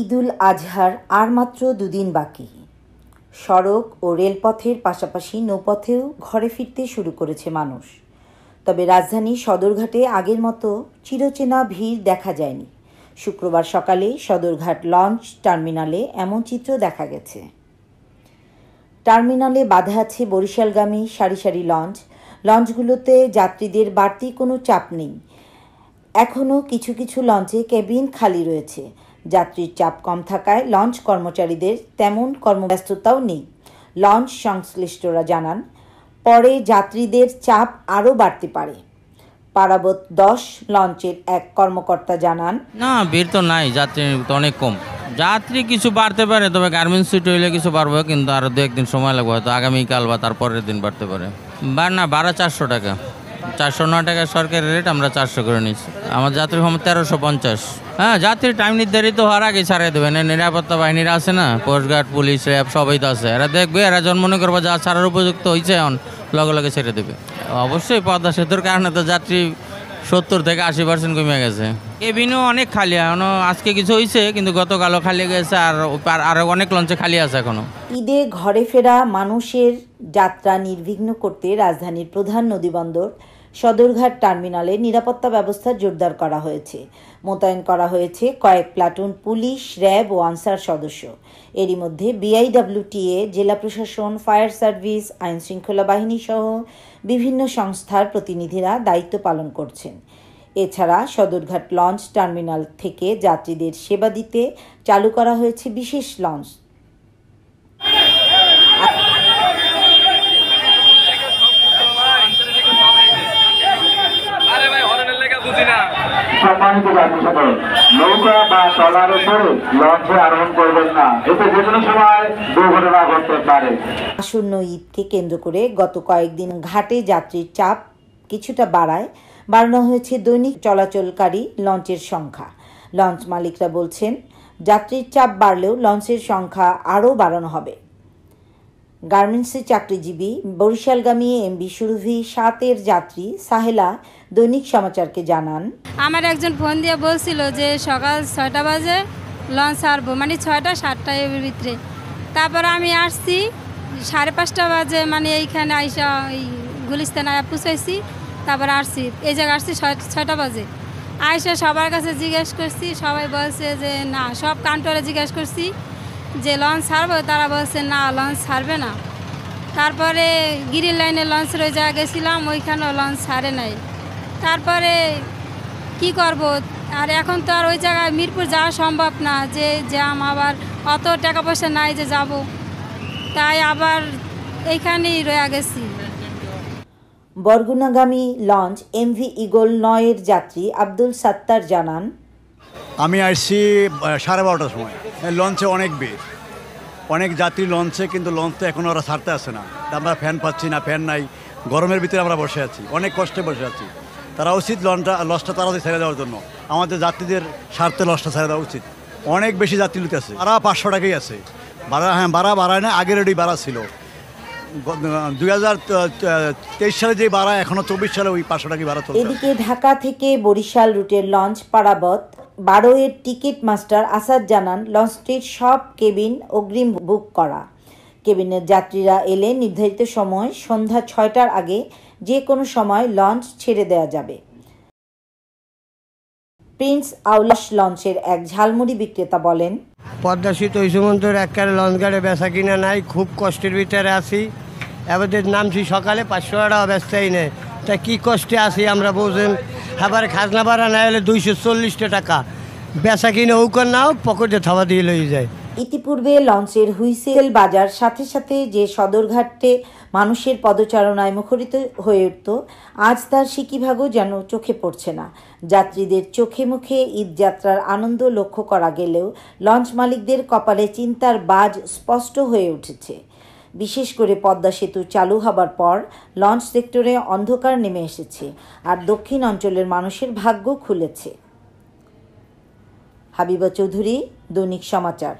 ঈদুল আজহার আর মাত্র দুদিন বাকি। সড়ক ও রেলপথের পাশাপাশি নৌপথেও ঘরে ফিরতে শুরু করেছে মানুষ। তবে রাজধানীর সদরঘাটে আগের মতো চিরচেনা ভিড় দেখা যায়নি। শুক্রবার সকালে সদরঘাট লঞ্চ টার্মিনালে এমন চিত্র দেখা গেছে। টার্মিনালে বাঁধা আছে বরিশালগামী সারি সারি লঞ্চগুলোতে যাত্রীদের বাড়তি কোনো চাপ নেই। এখনও কিছু কিছু লঞ্চে কেবিন খালি রয়েছে। যাত্রীর চাপ কম থাকায় লঞ্চ কর্মচারীদের তেমন কর্মব্যস্ততাও নেই। লঞ্চ সংশ্লিষ্টরা জানান, পরে যাত্রীদের চাপ আরও বাড়তে পারে। পারাবত 10 লঞ্চের এক কর্মকর্তা জানান, না ভিড় তো নাই, যাত্রী তো অনেক কম। যাত্রী কিছু বাড়তে পারে, তবে গার্মেন্টস সিট হইলে কিছু বাড়বে, কিন্তু আরও 2-1 দিন সময় লাগবে, হয়তো আগামীকাল বা তারপরের দিন বাড়তে পারে। না ভাড়া 400 টাকা, 409 টাকা সরকারি রেট, আমরা 400 করে নিচ্ছি। আমার যাত্রী ক্ষমতা 1350। হ্যাঁ, যাত্রীর টাইম নির্ধারিত হওয়ার আগে ছাড়িয়ে দেবেন। নিরাপত্তা বাহিনীরা আছে না, কোস্টগার্ড, পুলিশ, র্যাব সবাই তো আছে। এরা দেখবে, এরা যখন মনে করবো যা ছাড়ার উপযুক্ত হয়েছে এখন লগে লগে ছেড়ে দেবে। অবশ্যই পদ্মা সেতুর কারণে তো যাত্রী 70 থেকে 80% কমে গেছে। কেবিনও অনেক খালি, এখনো আজকে কিছু হয়েছে, কিন্তু গতকালও খালি গেছে, আর আরও অনেক লঞ্চে খালি আছে এখনো। ঈদে ঘরে ফেরা মানুষের যাত্রা নির্বিঘ্ন করতে রাজধানীর প্রধান নদীবন্দর সদরঘাট টার্মিনালে নিরাপত্তা ব্যবস্থা জোরদার করা হয়েছে। মোতায়েন করা হয়েছে কয়েক প্লাটুন পুলিশ, র্যাব ও আনসার সদস্য। এরই মধ্যে বিআইডব্লিউটিএ, জেলা প্রশাসন, ফায়ার সার্ভিস, আইন শৃঙ্খলা বাহিনী সহ বিভিন্ন সংস্থার প্রতিনিধিরা দায়িত্ব পালন করছেন। এছাড়া সদরঘাট লঞ্চ টার্মিনাল থেকে যাত্রীদের সেবা দিতে চালু করা হয়েছে বিশেষ লঞ্চ। সম্মানিত যাত্রী সকল, নৌকা বা ট্রলার উপরে লঞ্চে আরোহণ করবেন না, এতে যে কোনো সময় দুর্ঘটনা ঘটতে পারে। আসন্ন ঈদকে কেন্দ্র করে গত কয়েকদিন ঘাটে যাত্রীর চাপ কিছুটা বাড়ানো হয়েছে দৈনিক চলাচলকারী লঞ্চের সংখ্যা। লঞ্চ মালিকরা বলছেন, যাত্রীর চাপ বাড়লেও লঞ্চের সংখ্যা আরও বাড়ানো হবে। গার্মেন্টসে চাকরিজীবী বরিশালগামী এমবি সুরভি 7-এর যাত্রী সাহেলা দৈনিক সমাচারকে জানান, আমার একজন ফোন দিয়ে বলছিল যে সকাল 6টা বাজে লঞ্চ ছাড়বো, মানে 6টা-7টা এর ভিতরে। তারপর আমি আসছি 5:30 বাজে, মানে এইখানে আইসা এই গুলিস্তান আয়া পৌঁছাইছি। তারপর আসছি এই জায়গায় আসছি 6টা বাজে। আইসা সবার কাছে জিজ্ঞেস করছি, সবাই বলছে যে না, সব কাউন্টারে জিজ্ঞেস করছি যে লঞ্চ ছাড়বো, তারা বলছে না লঞ্চ ছাড়বে না। তারপরে গিরিল লাইনে লঞ্চের ওই জায়গায় গেছিলাম, ওইখানেও লঞ্চ ছাড়ে নাই। তারপরে কি করব, আর এখন তো আর ওই জায়গায় মিরপুর যাওয়া সম্ভব না, যে জ্যাম, আবার অত টাকা পয়সা নাই যে যাব, তাই আবার এইখানেই রয়ে গেছি। বরগুনাগামী লঞ্চ এমভি ইগল 9-এর যাত্রী আব্দুল সাত্তার জানান, আমি আসছি 12:30টার সময়। লঞ্চে অনেক ভিড়, অনেক যাত্রী লঞ্চে, কিন্তু লঞ্চ তো এখনও ওরা ছাড়তে আসে না। আমরা ফ্যান পাচ্ছি না, ফ্যান নাই, গরমের ভিতরে আমরা বসে আছি, অনেক কষ্টে বসে আছি। তারা উচিত লঞ্চটা তাড়াতাড়ি ছেড়ে দেওয়ার জন্য, আমাদের যাত্রীদের স্বার্থে লঞ্চটা ছেড়ে দেওয়া উচিত। অনেক বেশি যাত্রী লুতে আছে, ভাড়া 500 টাকাই আছে। ভাড়া বাড়ায় না, আগের এটাই ভাড়া ছিল। 2023 সালে যে ভাড়া, এখনো 24 সালে ওই 500 টাকাই ভাড়া চলছে। এদিকে ঢাকা থেকে বরিশাল রুটের launch Parabat 12-এর ticket master Asad জানান, লঞ্চটির সব কেবিন অগ্রিম বুক করা। কেবিনের যাত্রীরা এলে নির্ধারিত সময় সন্ধ্যা 6টার আগে যে কোনো সময় লঞ্চ ছেড়ে দেওয়া যাবে। প্রিন্স আউলাস লঞ্চের এক ঝালমুড়ি বিক্রেতা বলেন, পদ্মা সেতু ওই সমন্তর একবারে লঞ্চ গাড়ি বেচা কিনা নাই, খুব কষ্টের ভিতরে আছি। এবার নামছি সকালে 500 টাকা বেচতেই নেই, তা কী কষ্টে আছি আমরা বোঝেন। আবার খাজনা ভাড়া না হলে 240 টাকা বেচা কিনে ওকর নাও পকেটে থাবা দিয়ে লয়ে যায়। ইতিপূর্বে লঞ্চের হুইসেল বাজার সাথে সাথে যে সদরঘাটে মানুষের পদচারণায় মুখরিত হয়ে উঠত, আজ তার সিকিভাগও যেন চোখে পড়ছে না। যাত্রীদের চোখে মুখে ঈদযাত্রার আনন্দ লক্ষ্য করা গেলেও লঞ্চ মালিকদের কপালে চিন্তার বাজ স্পষ্ট হয়ে উঠেছে। বিশেষ করে পদ্মা সেতু চালু হবার পর লঞ্চ সেক্টরে অন্ধকার নেমে এসেছে, আর দক্ষিণ অঞ্চলের মানুষের ভাগ্য খুলেছে। হাবিবা চৌধুরী, দৈনিক সমাচার।